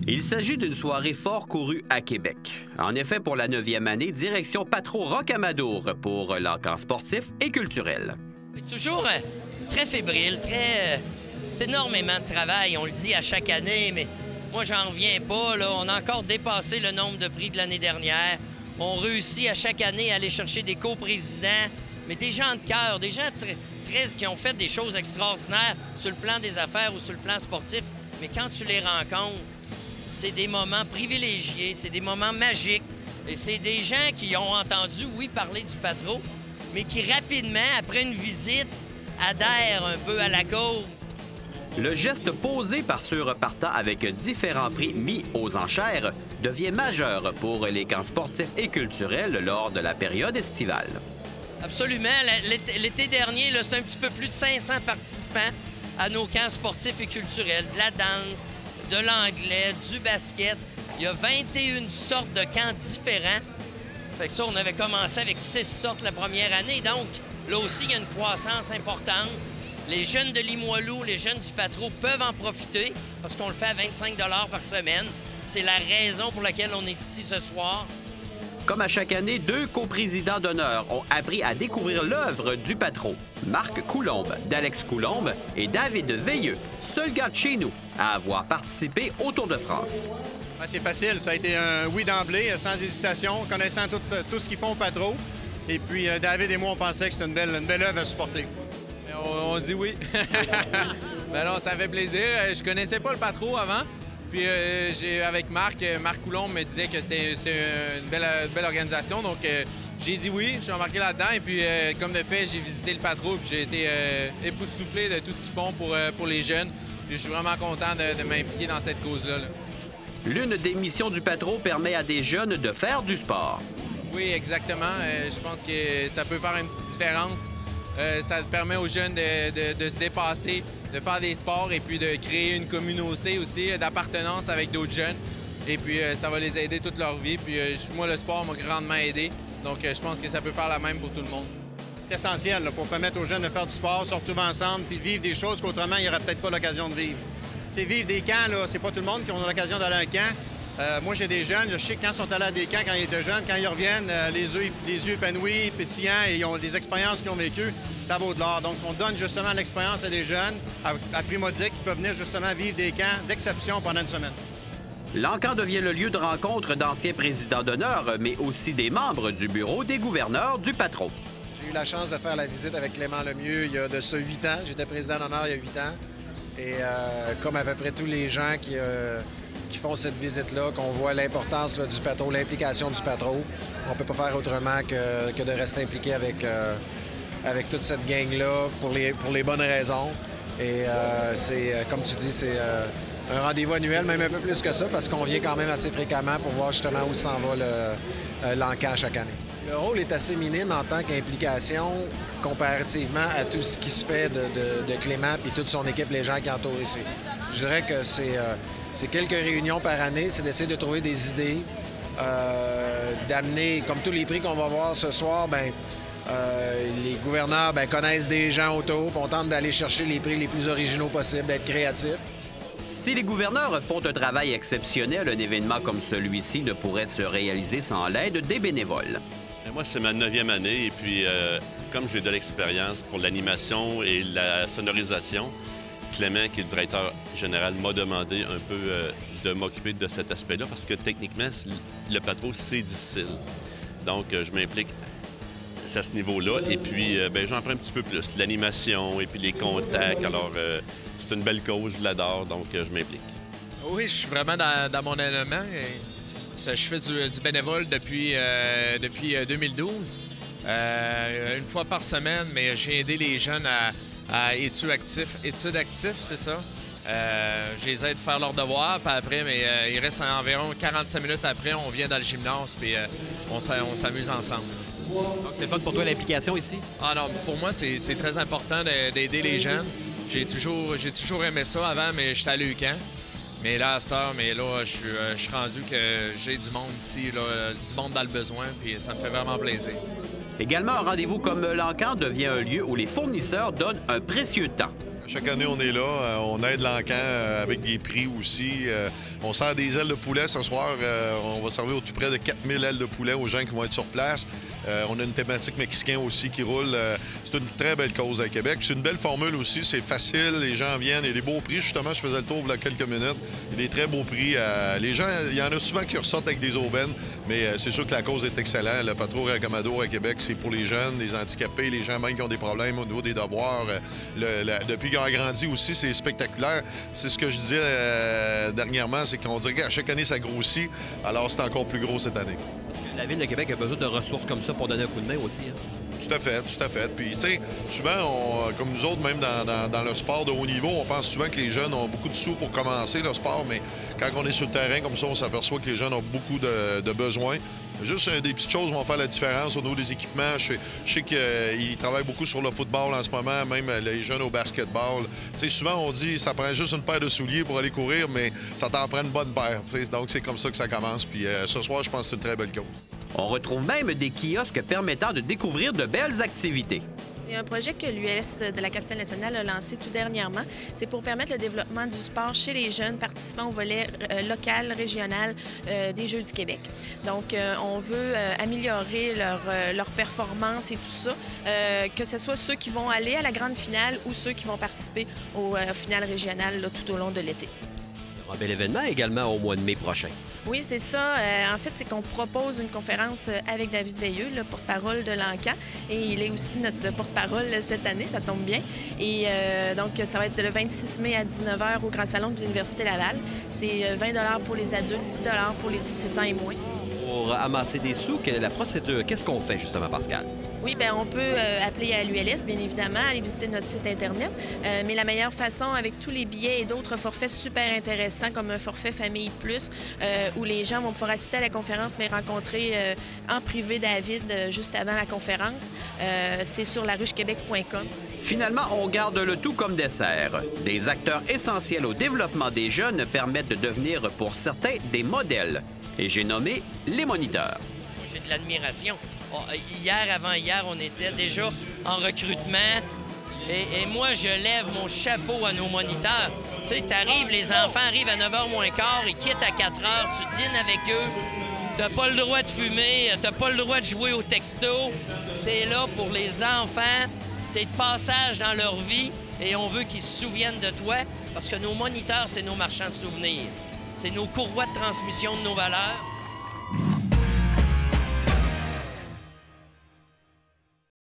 Il s'agit d'une soirée fort courue à Québec. En effet, pour la 9e année, direction Patro Rocamadour pour l'encamp sportif et culturel. Toujours très fébrile, c'est énormément de travail, on le dit à chaque année, mais moi, j'en reviens pas. Là. On a encore dépassé le nombre de prix de l'année dernière. On réussit à chaque année à aller chercher des coprésidents, mais des gens de cœur, des gens qui ont fait des choses extraordinaires sur le plan des affaires ou sur le plan sportif. Mais quand tu les rencontres, c'est des moments privilégiés, c'est des moments magiques. Et c'est des gens qui ont entendu, oui, parler du Patro, mais qui rapidement, après une visite, adhèrent un peu à la cause. Le geste posé par ceux repartant avec différents prix mis aux enchères devient majeur pour les camps sportifs et culturels lors de la période estivale. Absolument. L'été dernier, c'est un petit peu plus de 500 participants à nos camps sportifs et culturels. De la danse, de l'anglais, du basket. Il y a 21 sortes de camps différents. Fait que ça, on avait commencé avec 6 sortes la première année. Donc, là aussi, il y a une croissance importante. Les jeunes de Limoilou, les jeunes du Patro peuvent en profiter parce qu'on le fait à 25 $ par semaine. C'est la raison pour laquelle on est ici ce soir. Comme à chaque année, 2 coprésidents d'honneur ont appris à découvrir l'œuvre du Patro. Marc Coulombe, d'Alex Coulombe et David Veilleux, seul gars de chez nous à avoir participé au Tour de France. C'est facile, ça a été un oui d'emblée, sans hésitation, connaissant tout ce qu'ils font au Patro. Et puis David et moi, on pensait que c'était une belle œuvre à supporter. On dit oui. Ben non, ça fait plaisir. Je connaissais pas le Patro avant. Puis avec Marc Coulombe me disait que c'était une belle organisation. Donc j'ai dit oui, je suis embarqué là-dedans. Et puis comme de fait, j'ai visité le Patro. Puis j'ai été époustouflé de tout ce qu'ils font pour les jeunes. Puis je suis vraiment content de m'impliquer dans cette cause-là. L'une des missions du Patro permet à des jeunes de faire du sport. Oui, exactement. Je pense que ça peut faire une petite différence. Ça permet aux jeunes de se dépasser, de faire des sports et puis de créer une communauté aussi d'appartenance avec d'autres jeunes. Et puis ça va les aider toute leur vie. Puis moi, le sport m'a grandement aidé. Donc je pense que ça peut faire la même pour tout le monde. C'est essentiel là, pour permettre aux jeunes de faire du sport, se retrouver ensemble puis de vivre des choses qu'autrement, il n'y aurait peut-être pas l'occasion de vivre. T'sais, vivre des camps, là, c'est pas tout le monde qui a l'occasion d'aller à un camp. Moi, j'ai des jeunes, je sais que quand ils sont allés à des camps, quand ils étaient jeunes, quand ils reviennent, les yeux épanouis, pétillants, et ils ont des expériences qu'ils ont vécues, ça vaut de l'or. Donc, on donne justement l'expérience à des jeunes, à prix modique, qui peuvent venir justement vivre des camps d'exception pendant une semaine. L'encamp devient le lieu de rencontre d'anciens présidents d'honneur, mais aussi des membres du bureau des gouverneurs du Patro. J'ai eu la chance de faire la visite avec Clément Lemieux il y a de ça 8 ans. J'étais président d'honneur il y a 8 ans. Et comme à peu près tous les gens qui font cette visite-là, qu'on voit l'importance du Patro, l'implication du Patro, on ne peut pas faire autrement que de rester impliqué avec toute cette gang-là pour les bonnes raisons. Et c'est, comme tu dis, c'est un rendez-vous annuel, même un peu plus que ça, parce qu'on vient quand même assez fréquemment pour voir justement où s'en va l'encamp chaque année. Le rôle est assez minime en tant qu'implication comparativement à tout ce qui se fait de Clément et toute son équipe, les gens qui entourent ici. Je dirais que c'est quelques réunions par année, c'est d'essayer de trouver des idées, d'amener, comme tous les prix qu'on va voir ce soir, les gouverneurs connaissent des gens autour, puis on tente d'aller chercher les prix les plus originaux possibles, d'être créatifs. Si les gouverneurs font un travail exceptionnel, un événement comme celui-ci ne pourrait se réaliser sans l'aide des bénévoles. Moi, c'est ma 9e année et puis comme j'ai de l'expérience pour l'animation et la sonorisation, Clément, qui est le directeur général, m'a demandé un peu de m'occuper de cet aspect-là parce que techniquement, le Patro, c'est difficile. Donc, je m'implique à ce niveau-là et puis j'en prends un petit peu plus. L'animation et puis les contacts. Alors, c'est une belle cause, je l'adore, donc je m'implique. Oui, je suis vraiment dans mon élément. Je fais du bénévole depuis 2012, une fois par semaine, mais j'ai aidé les jeunes à études actifs, c'est ça. Je les aide à faire leurs devoirs, puis après, il reste environ 45 minutes après, on vient dans le gymnase, puis on s'amuse ensemble. Donc, c'est le fun pour toi l'implication ici? Ah non, pour moi, c'est très important d'aider les jeunes. J'ai toujours aimé ça avant, mais j'étais à l'UQAM. Mais là, à cette heure, je suis rendu que j'ai du monde ici, là, du monde dans le besoin, puis ça me fait vraiment plaisir. Également, un rendez-vous comme l'encamp devient un lieu où les fournisseurs donnent un précieux temps. Chaque année, on est là. On aide l'Encan avec des prix aussi. On sert des ailes de poulet ce soir. On va servir au tout près de 4000 ailes de poulet aux gens qui vont être sur place. On a une thématique mexicaine aussi qui roule. C'est une très belle cause à Québec. C'est une belle formule aussi. C'est facile. Les gens viennent. Il y a des beaux prix. Justement, je faisais le tour il y a quelques minutes. Il y a des très beaux prix. Les gens, il y en a souvent qui ressortent avec des aubaines, mais c'est sûr que la cause est excellente. Le Patro Racamadour à Québec, c'est pour les jeunes, les handicapés, les gens même qui ont des problèmes au niveau des devoirs. Depuis qu'ils ont grandi aussi, c'est spectaculaire. C'est ce que je disais dernièrement, c'est qu'on dirait qu'à chaque année, ça grossit. Alors, c'est encore plus gros cette année. La Ville de Québec a besoin de ressources comme ça pour donner un coup de main aussi. Tout à fait, tout à fait. Puis, tu sais, souvent, comme nous autres, même dans le sport de haut niveau, on pense souvent que les jeunes ont beaucoup de sous pour commencer le sport, mais quand on est sur le terrain comme ça, on s'aperçoit que les jeunes ont beaucoup de besoins. Juste des petites choses vont faire la différence au niveau des équipements. Je sais qu'ils travaillent beaucoup sur le football en ce moment, même les jeunes au basketball. Tu sais, souvent, on dit ça prend juste une paire de souliers pour aller courir, mais ça t'en prend une bonne paire. Tu sais. Donc, c'est comme ça que ça commence. Puis ce soir, je pense que c'est une très belle cause. On retrouve même des kiosques permettant de découvrir de belles activités. C'est un projet que l'US de la capitale nationale a lancé tout dernièrement. C'est pour permettre le développement du sport chez les jeunes participant au volet local, régional des Jeux du Québec. Donc, on veut améliorer leur performance et tout ça, que ce soit ceux qui vont aller à la grande finale ou ceux qui vont participer aux finales régionales là, tout au long de l'été. Un bel événement également au mois de mai prochain. Oui, c'est ça. En fait, c'est qu'on propose une conférence avec David Veilleux, le porte-parole de l'Encan. Et il est aussi notre porte-parole cette année, ça tombe bien. Et donc, ça va être le 26 mai à 19h au Grand Salon de l'Université Laval. C'est 20 pour les adultes, 10 pour les 17 ans et moins. Pour amasser des sous, quelle est la procédure? Qu'est-ce qu'on fait justement, Pascal? Oui, bien, on peut appeler à l'ULS, bien évidemment, aller visiter notre site Internet. Mais la meilleure façon, avec tous les billets et d'autres forfaits super intéressants, comme un forfait Famille Plus, où les gens vont pouvoir assister à la conférence, mais rencontrer en privé David juste avant la conférence, c'est sur laruchequebec.com. Finalement, on garde le tout comme dessert. Des acteurs essentiels au développement des jeunes permettent de devenir, pour certains, des modèles. Et j'ai nommé les moniteurs. J'ai de l'admiration. Hier, avant-hier, on était déjà en recrutement. Et moi, je lève mon chapeau à nos moniteurs. Tu sais, t'arrives, les enfants arrivent à 9h moins quart, ils quittent à 4h, tu dînes avec eux. T'as pas le droit de fumer, t'as pas le droit de jouer au texto. T'es là pour les enfants, t'es de passage dans leur vie et on veut qu'ils se souviennent de toi parce que nos moniteurs, c'est nos marchands de souvenirs. C'est nos courroies de transmission de nos valeurs.